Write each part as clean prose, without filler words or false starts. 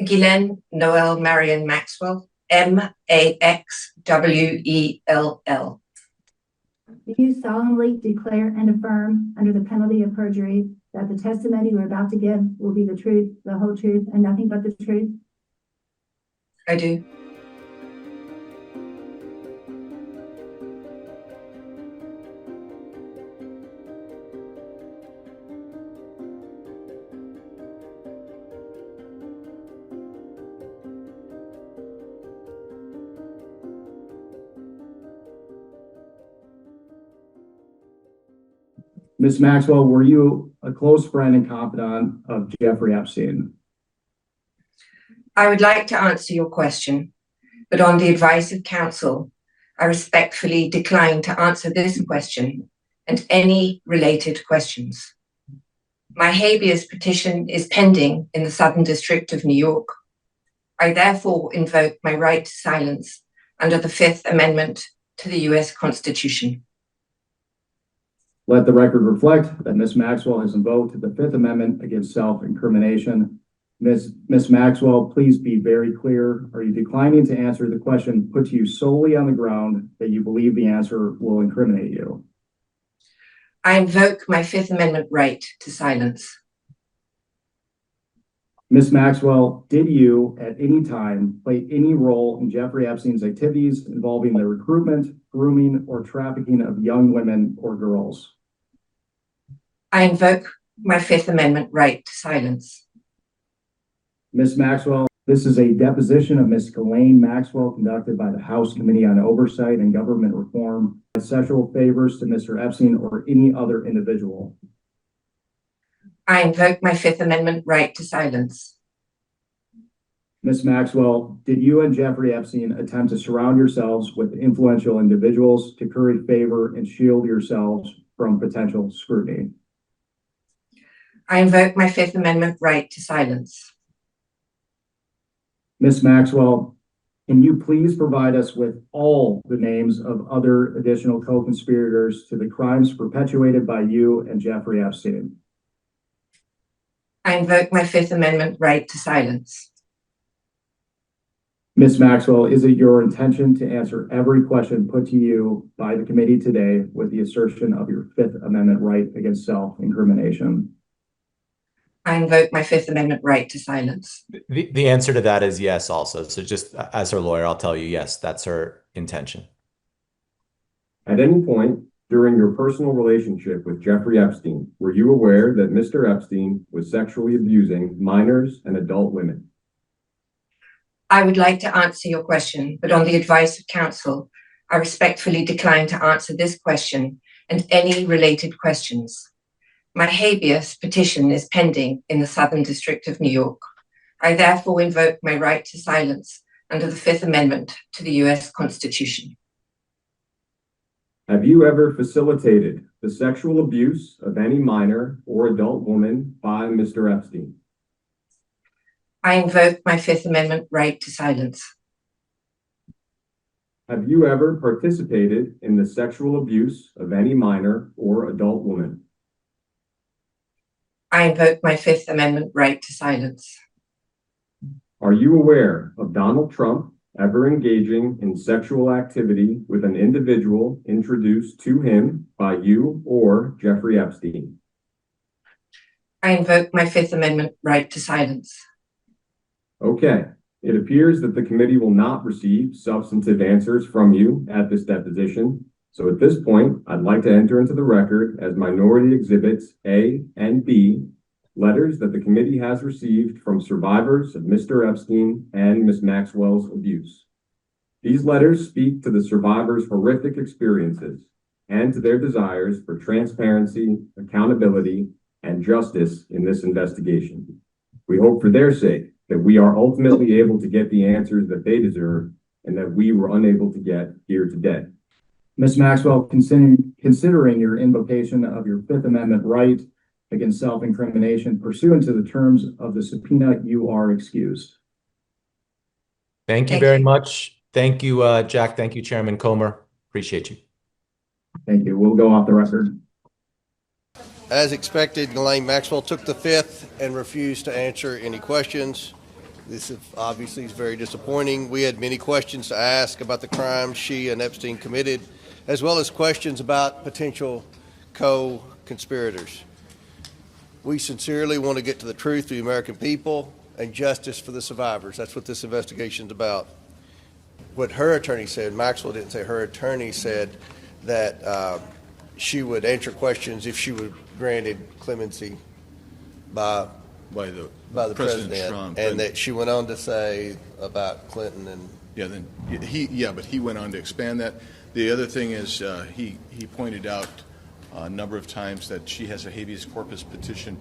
Ghislaine Noel Marion Maxwell, Maxwell. Do you solemnly declare and affirm under the penalty of perjury that the testimony you are about to give will be the truth, the whole truth, and nothing but the truth? I do. Ms. Maxwell, were you a close friend and confidant of Jeffrey Epstein? I would like to answer your question, but on the advice of counsel, I respectfully decline to answer this question and any related questions. My habeas petition is pending in the Southern District of New York. I therefore invoke my right to silence under the Fifth Amendment to the U.S. Constitution. Let the record reflect that Ms. Maxwell has invoked the Fifth Amendment against self-incrimination. Ms. Maxwell, please be very clear. Are you declining to answer the question put to you solely on the ground that you believe the answer will incriminate you? I invoke my Fifth Amendment right to silence. Ms. Maxwell, did you at any time play any role in Jeffrey Epstein's activities involving the recruitment, grooming, or trafficking of young women or girls? I invoke my Fifth Amendment right to silence. Ms. Maxwell, this is a deposition of Ms. Ghislaine Maxwell conducted by the House Committee on Oversight and Government Reform, sexual favors to Mr. Epstein or any other individual. I invoke my Fifth Amendment right to silence. Ms. Maxwell, did you and Jeffrey Epstein attempt to surround yourselves with influential individuals to curry favor and shield yourselves from potential scrutiny? I invoke my Fifth Amendment right to silence. Ms. Maxwell, can you please provide us with all the names of other additional co-conspirators to the crimes perpetuated by you and Jeffrey Epstein? I invoke my Fifth Amendment right to silence. Ms. Maxwell, is it your intention to answer every question put to you by the committee today with the assertion of your Fifth Amendment right against self-incrimination? I invoke my Fifth Amendment right to silence. The answer to that is yes also. So just as her lawyer, I'll tell you, yes, that's her intention. At any point during your personal relationship with Jeffrey Epstein, were you aware that Mr. Epstein was sexually abusing minors and adult women? I would like to answer your question, but on the advice of counsel, I respectfully decline to answer this question and any related questions. My habeas petition is pending in the Southern District of New York. I therefore invoke my right to silence under the Fifth Amendment to the U.S. Constitution. Have you ever facilitated the sexual abuse of any minor or adult woman by Mr. Epstein? I invoke my Fifth Amendment right to silence. Have you ever participated in the sexual abuse of any minor or adult woman? I invoke my Fifth Amendment right to silence. Are you aware of Donald Trump ever engaging in sexual activity with an individual introduced to him by you or Jeffrey Epstein? I invoke my Fifth Amendment right to silence. Okay. It appears that the committee will not receive substantive answers from you at this deposition. So at this point, I'd like to enter into the record as minority exhibits A and B, letters that the committee has received from survivors of Mr. Epstein and Ms. Maxwell's abuse. These letters speak to the survivors' horrific experiences and to their desires for transparency, accountability, and justice in this investigation. We hope for their sake that we are ultimately able to get the answers that they deserve and that we were unable to get here today. Ms. Maxwell, considering your invocation of your Fifth Amendment right against self-incrimination pursuant to the terms of the subpoena, you are excused. Thank you very much. Thank you, Jack. Thank you, Chairman Comer. Appreciate you. Thank you. We'll go off the record. As expected, Ghislaine Maxwell took the Fifth and refused to answer any questions. This is obviously is very disappointing. We had many questions to ask about the crimes she and Epstein committed, as well as questions about potential co-conspirators. We sincerely want to get to the truth for the American people and justice for the survivors. That's what this investigation is about. What her attorney said, Maxwell didn't say, her attorney said that she would answer questions if she were granted clemency by the president, Trump, and that she went on to say about Clinton and but he went on to expand that. The other thing is he pointed out a number of times that she has a habeas corpus petition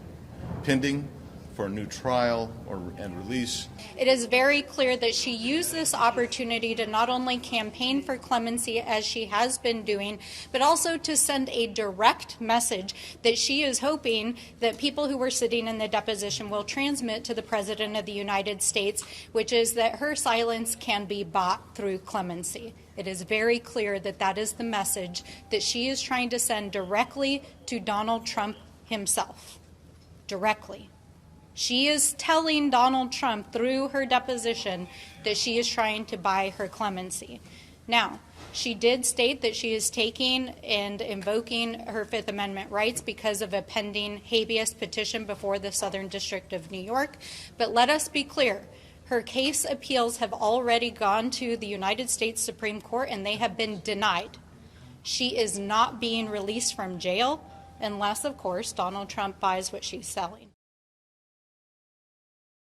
pending for a new trial and release. It is very clear that she used this opportunity to not only campaign for clemency as she has been doing, but also to send a direct message that she is hoping that people who were sitting in the deposition will transmit to the President of the United States, which is that her silence can be bought through clemency. It is very clear that that is the message that she is trying to send directly to Donald Trump himself. Directly. She is telling Donald Trump through her deposition that she is trying to buy her clemency. Now, she did state that she is taking and invoking her Fifth Amendment rights because of a pending habeas petition before the Southern District of New York. But let us be clear, her case appeals have already gone to the United States Supreme Court and they have been denied. She is not being released from jail unless, of course, Donald Trump buys what she's selling.